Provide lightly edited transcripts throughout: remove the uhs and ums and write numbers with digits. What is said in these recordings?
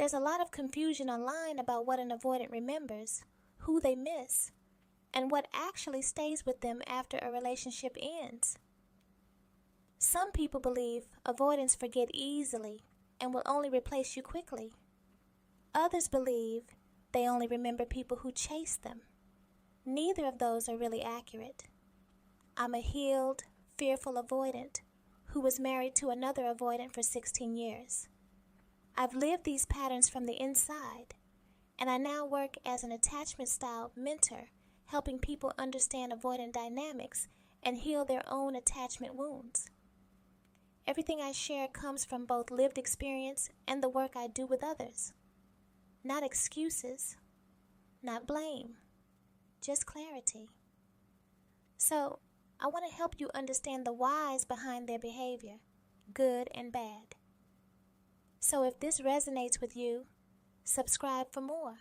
There's a lot of confusion online about what an avoidant remembers, who they miss, and what actually stays with them after a relationship ends. Some people believe avoidants forget easily and will only replace you quickly. Others believe they only remember people who chase them. Neither of those are really accurate. I'm a healed, fearful avoidant who was married to another avoidant for 16 years. I've lived these patterns from the inside, and I now work as an attachment-style mentor, helping people understand avoidant dynamics and heal their own attachment wounds. Everything I share comes from both lived experience and the work I do with others. Not excuses, not blame, just clarity. So, I want to help you understand the whys behind their behavior, good and bad. So if this resonates with you, subscribe for more.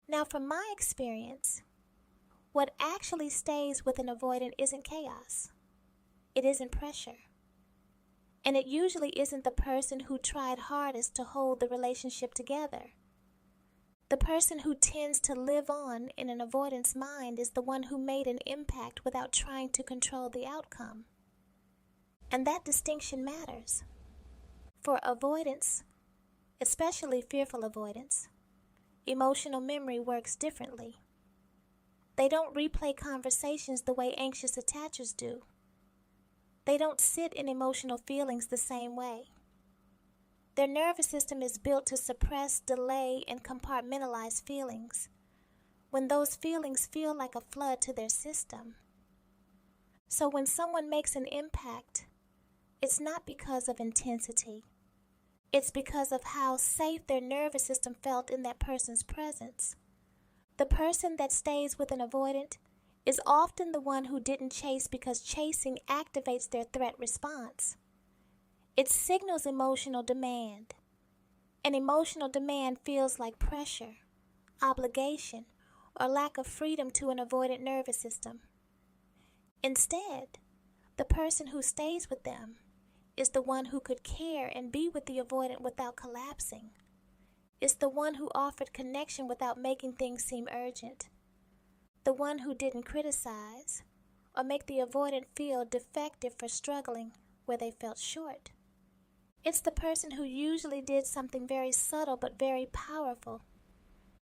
Now, from my experience, what actually stays with an avoidant isn't chaos. It isn't pressure. And it usually isn't the person who tried hardest to hold the relationship together. The person who tends to live on in an avoidant's mind is the one who made an impact without trying to control the outcome. And that distinction matters. For avoidants, especially fearful avoidants, emotional memory works differently. They don't replay conversations the way anxious attachers do. They don't sit in emotional feelings the same way. Their nervous system is built to suppress, delay, and compartmentalize feelings, when those feelings feel like a flood to their system. So when someone makes an impact, it's not because of intensity. It's because of how safe their nervous system felt in that person's presence. The person that stays with an avoidant is often the one who didn't chase because chasing activates their threat response. It signals emotional demand. And emotional demand feels like pressure, obligation, or lack of freedom to an avoidant nervous system. Instead, the person who stays with them is the one who could care and be with the avoidant without collapsing. It's the one who offered connection without making things seem urgent. The one who didn't criticize or make the avoidant feel defective for struggling where they felt short. It's the person who usually did something very subtle but very powerful.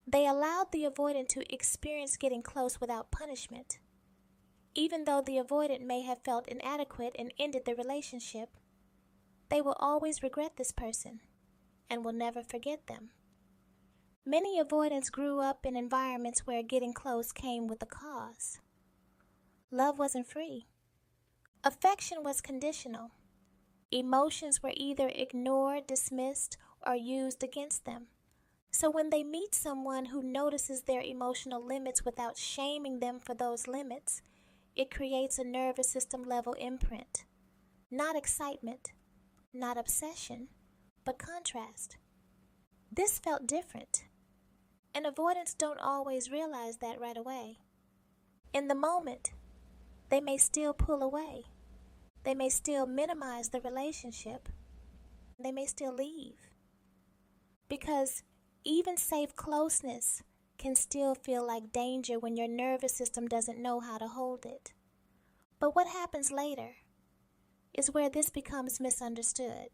They allowed the avoidant to experience getting close without punishment. Even though the avoidant may have felt inadequate and ended the relationship, they will always regret this person and will never forget them. Many avoidants grew up in environments where getting close came with a cause. Love wasn't free. Affection was conditional. Emotions were either ignored, dismissed, or used against them. So when they meet someone who notices their emotional limits without shaming them for those limits, it creates a nervous system level imprint. Not excitement, not obsession, but contrast. This felt different. And avoidants don't always realize that right away. In the moment, they may still pull away. They may still minimize the relationship. They may still leave. Because even safe closeness can still feel like danger when your nervous system doesn't know how to hold it. But what happens later is where this becomes misunderstood.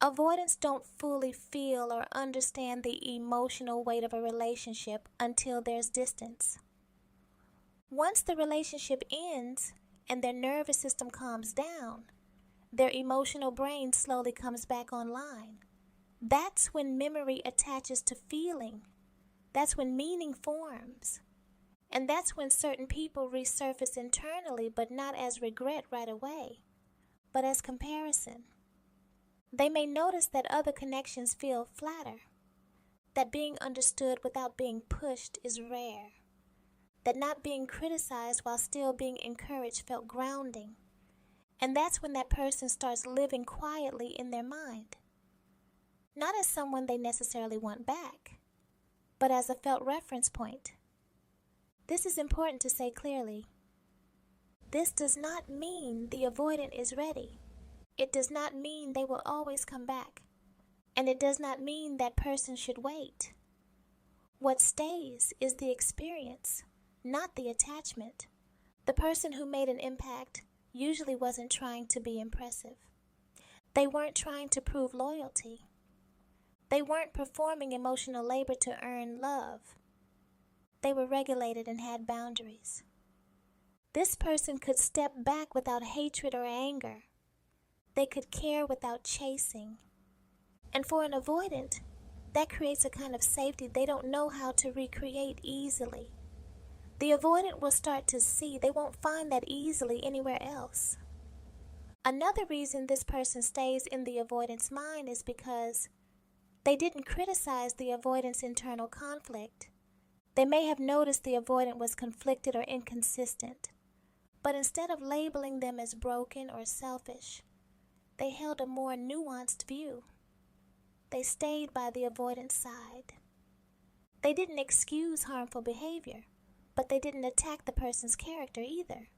Avoidants don't fully feel or understand the emotional weight of a relationship until there's distance. Once the relationship ends and their nervous system calms down, their emotional brain slowly comes back online. That's when memory attaches to feeling. That's when meaning forms. And that's when certain people resurface internally, but not as regret right away, but as comparison. They may notice that other connections feel flatter, that being understood without being pushed is rare, that not being criticized while still being encouraged felt grounding, and that's when that person starts living quietly in their mind, not as someone they necessarily want back, but as a felt reference point. This is important to say clearly. This does not mean the avoidant is ready. It does not mean they will always come back. And it does not mean that person should wait. What stays is the experience, not the attachment. The person who made an impact usually wasn't trying to be impressive. They weren't trying to prove loyalty. They weren't performing emotional labor to earn love. They were regulated and had boundaries. This person could step back without hatred or anger. They could care without chasing. And for an avoidant, that creates a kind of safety they don't know how to recreate easily. The avoidant will start to see they won't find that easily anywhere else. Another reason this person stays in the avoidant's mind is because they didn't criticize the avoidant's internal conflict. They may have noticed the avoidant was conflicted or inconsistent, but instead of labeling them as broken or selfish, they held a more nuanced view. They stayed by the avoidant's side. They didn't excuse harmful behavior, but they didn't attack the person's character either.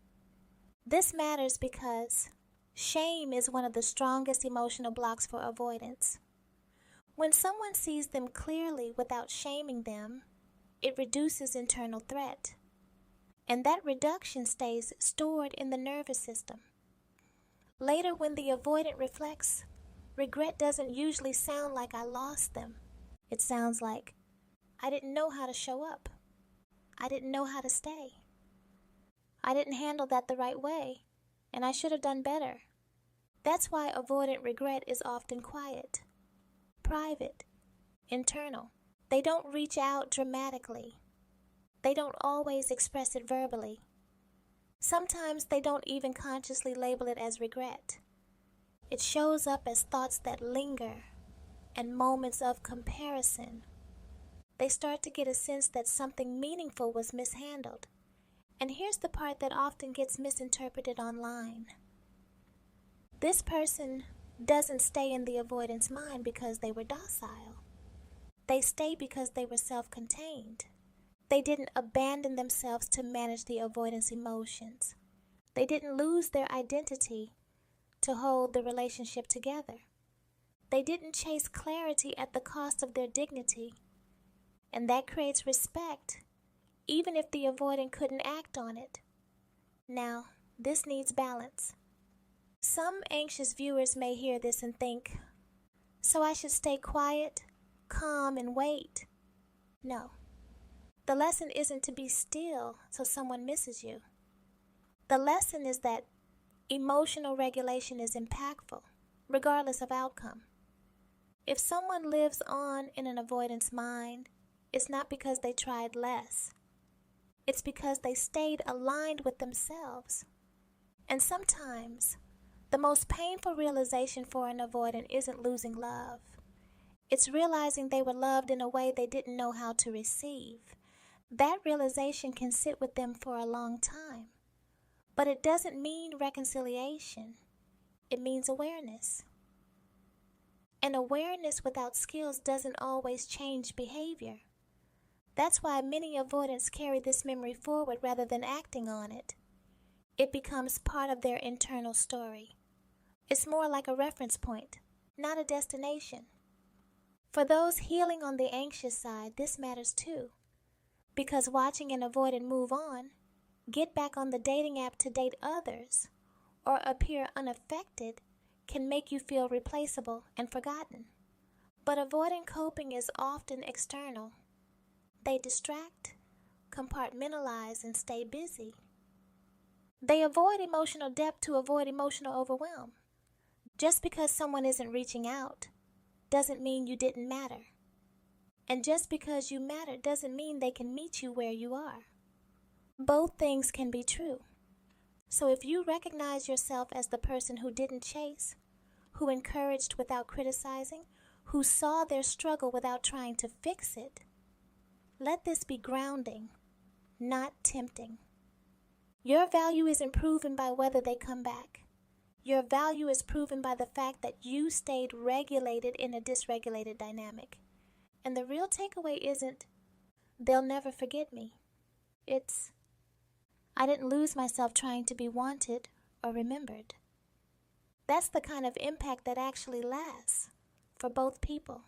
This matters because shame is one of the strongest emotional blocks for avoidance. When someone sees them clearly without shaming them, it reduces internal threat. And that reduction stays stored in the nervous system. Later, when the avoidant reflects, regret doesn't usually sound like I lost them. It sounds like, I didn't know how to show up. I didn't know how to stay. I didn't handle that the right way, and I should have done better. That's why avoidant regret is often quiet, private, internal. They don't reach out dramatically. They don't always express it verbally. Sometimes they don't even consciously label it as regret. It shows up as thoughts that linger and moments of comparison. They start to get a sense that something meaningful was mishandled. And here's the part that often gets misinterpreted online. This person doesn't stay in the avoidance mind because they were docile. They stay because they were self-contained. They didn't abandon themselves to manage the avoidance emotions. They didn't lose their identity to hold the relationship together. They didn't chase clarity at the cost of their dignity. And that creates respect, even if the avoidant couldn't act on it. Now, this needs balance. Some anxious viewers may hear this and think, so I should stay quiet, calm, and wait. No. The lesson isn't to be still so someone misses you. The lesson is that emotional regulation is impactful, regardless of outcome. If someone lives on in an avoidance mind, it's not because they tried less. It's because they stayed aligned with themselves. And sometimes, the most painful realization for an avoidant isn't losing love. It's realizing they were loved in a way they didn't know how to receive. That realization can sit with them for a long time. But it doesn't mean reconciliation. It means awareness. And awareness without skills doesn't always change behavior. That's why many avoidants carry this memory forward rather than acting on it. It becomes part of their internal story. It's more like a reference point, not a destination. For those healing on the anxious side, this matters too. Because watching an avoidant move on, get back on the dating app to date others, or appear unaffected can make you feel replaceable and forgotten. But avoidant coping is often external. They distract, compartmentalize, and stay busy. They avoid emotional depth to avoid emotional overwhelm. Just because someone isn't reaching out doesn't mean you didn't matter. And just because you matter doesn't mean they can meet you where you are. Both things can be true. So if you recognize yourself as the person who didn't chase, who encouraged without criticizing, who saw their struggle without trying to fix it, let this be grounding, not tempting. Your value isn't proven by whether they come back. Your value is proven by the fact that you stayed regulated in a dysregulated dynamic. And the real takeaway isn't, they'll never forget me. It's, I didn't lose myself trying to be wanted or remembered. That's the kind of impact that actually lasts, for both people.